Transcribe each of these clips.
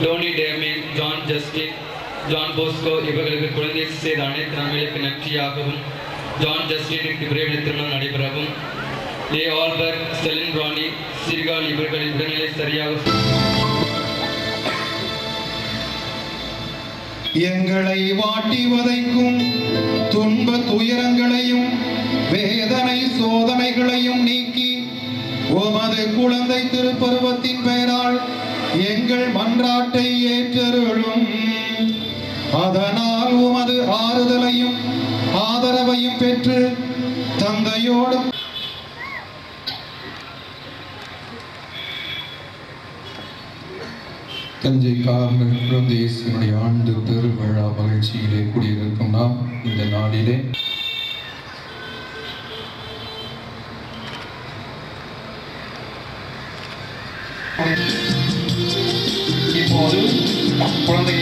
Lonely Damian, John Justin, John Bosco இவர்களுக்கு குழந்தை செய்த அனைத்து நன்மைகளுக்கு நன்றியாகவும், ஜான் ஜஸ்டினுக்கு விரைவில் திருமணம் நடைபெறவும், லே ஆல்பர்ட், செலின் ராணி, சிரிகால் இவர்களின் உடல்நிலை சரியாக எங்களை வாட்டி வதைக்கும் துன்ப துயரங்களையும் வேதனை சோதனைகளையும் நீக்கி உமது குழந்தை திருப்பருவத்தின் பெயரால் எங்கள் மன்றாட்டை ஏற்றருளும். அதனால் உமது ஆறுதலையும் ஆதரவையும் பெற்று தந்தையோடும் தஞ்சை காவலர் குழந்தை இயேசுவினுடைய ஆண்டு பெருவிழா மகிழ்ச்சியிலே கூடியிருக்கும் நாம் இந்த நாளிலே இப்போது குழந்தை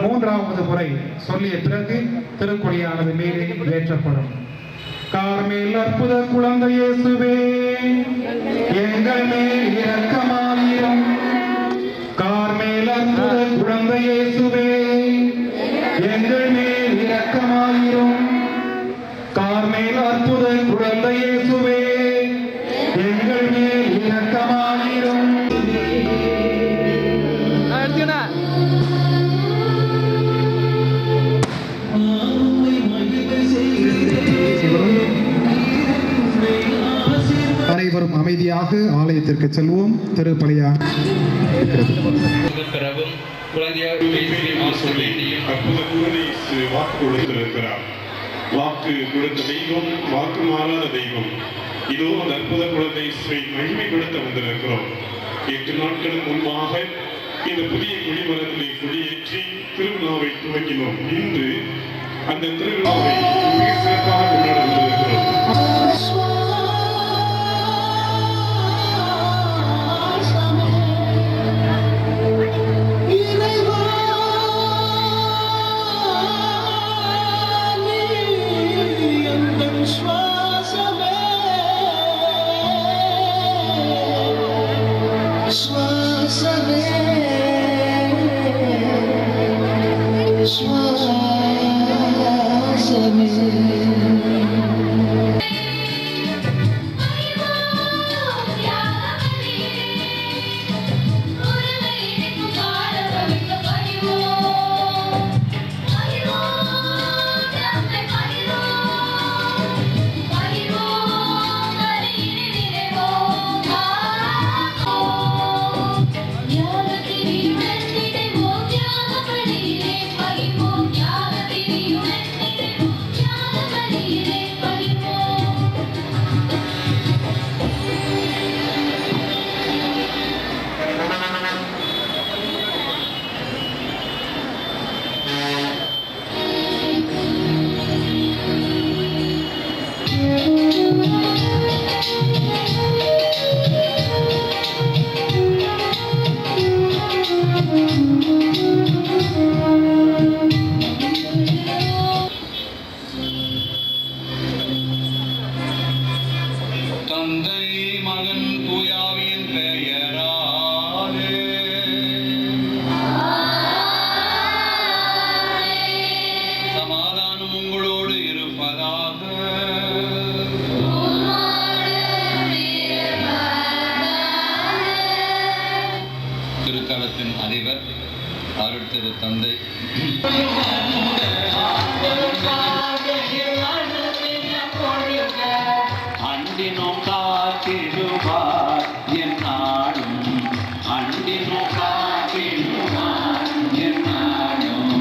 மூன்றாவது முறை சொல்லிய பிறகு திருக்கொடியானது மேலே ஏற்றப்படும். கார்மேல் அற்புத குழந்தை இயேசுவே, எங்கள் மேல் இரக்கமாயிரும். கார்மேல் அற்புத குழந்தை இயேசுவே, எங்கள் மேல் இரக்கமாயிரும். கார்மேல் அற்புத குழந்தை இயேசுவே, எங்கள் மேல் இரக்கமாயிரும். அனைவரும் அமைதியாக ஆலயத்திற்கு செல்வோம். திருப்பலியா வாக்கு கொடுத்த தெய்வம், வாக்கு மாறாத தெய்வம். இதோ அந்த அற்புத குழந்தை மகிமைப்படுத்த வந்திருக்கிறோம். 8 நாட்களுக்கு முன்பாக இந்த புதிய குடிமரத்திலே குடியேற்றி திருவிழாவை துவங்கினோம். இன்று அந்த திருவிழாவை மிக சிறப்பாக கொண்டாட வந்திருக்கிறோம். திருத்தலத்தின் அதிபர் அருள் திரு தந்தை அண்டினோம் காத்திடுவார் என் நாடும், அண்டினோம் காத்திடுவார் என் நாடும்.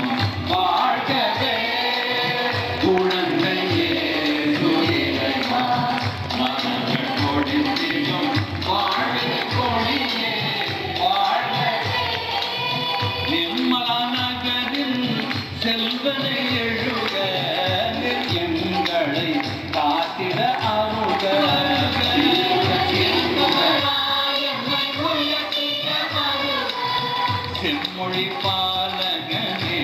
ஜீவனை எழுக எங்களை காத்திட அருக செம்மொழி பாலகனே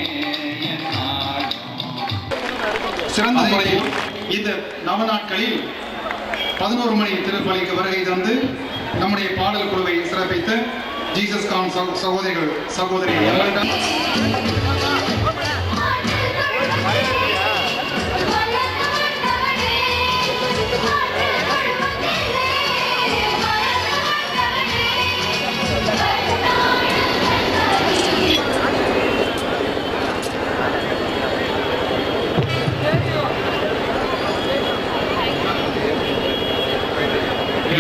சிறந்த முறையில் இந்த நவநாட்களில் 11 மணி திருப்பலிக்கு வருகை தந்து நம்முடைய பாடல் குழுவை சிறப்பித்த ஜீசஸ் கான் சகோதரிகள் சகோதரிகள்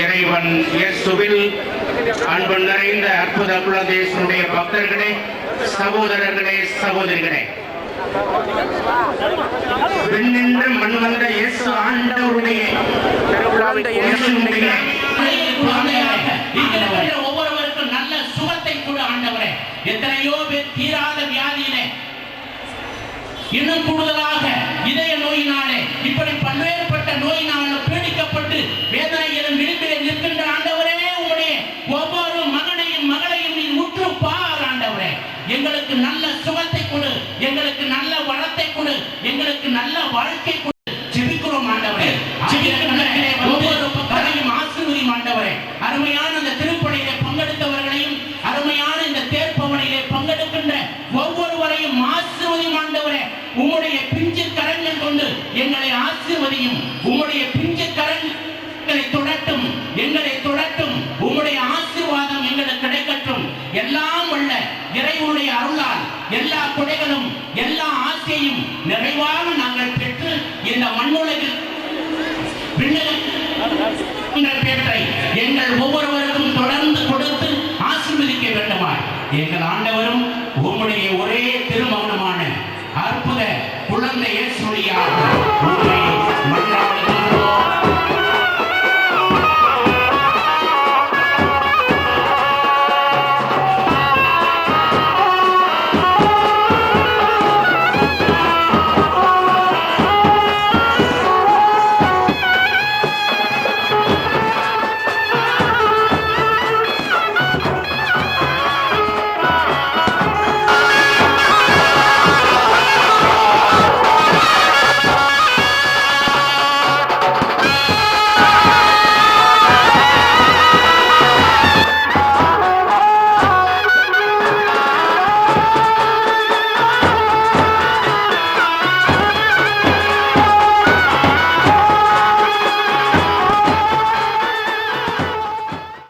இறைவன் இயேசுவில் அன்பு நிறைந்த அற்புத குலதேசனுடைய பக்தர்களே, சகோதரர்களே, சகோதரிகளே, விண்ணின்று மண் வந்த இயேசு ஆண்டவருடைய ஒவ்வொருவருக்கும் நல்ல சுகத்தை கூட ஆண்டவரே. எத்தனையோ பேர் தீராத வியாதியிலே, இன்னும் கூடுதலாக இதய நோயினாலே, இப்படி பல்வேறுபட்ட நோயினாலும் பீடிக்கப்பட்டு வேதனையிலும் விளிம்பிலே நிற்கின்ற ஆண்டவரே, உங்களுடைய ஒவ்வொரு மகனையும் மகளையும் நீ உற்று பார் ஆண்டவரே. எங்களுக்கு நல்ல சுகத்தை கொடு, எங்களுக்கு நல்ல வளத்தை கொடு, எங்களுக்கு நல்ல வாழ்க்கை கொடு. ஜெபிக்கிறோம் ஆண்டவரே. ஒவ்வொரு பக்கத்தையும் ஆசீர்வதியும் ஆண்டவரே. அருமையான இந்த திருப்பணியிலே பங்கெடுத்தவர்களையும், அருமையான இந்த தேர்ப்பவனிலே பங்கெடுக்கின்ற ஒவ்வொருவரையும் ஆசீர்வதியும் ஆண்டவரே. உம்முடைய பிஞ்சு கரங்கள் கொண்டு எங்களை ஆசீர்வதியும். உம்முடைய பிஞ்சு கரங்களை தொடட்டும், எங்களை தொடட்டும். உம்முடைய ஆசீர்வாதம் எங்களுக்கு கிடைக்கட்டும். எல்லாம் உள்ள இறைவனுடைய அருளால் எல்லா கொடைகளும் எல்லா ஆசையும் நிறைவாக நாங்கள் பெற்று இந்த மண்ணுலகில் பேற்றை எங்கள் ஒவ்வொருவருக்கும் தொடர்ந்து கொடுத்து ஆசீர்வதிக்க வேண்டுமாய் எங்கள் ஆண்டவரும் உம்முடைய ஒரே திருமகனுமான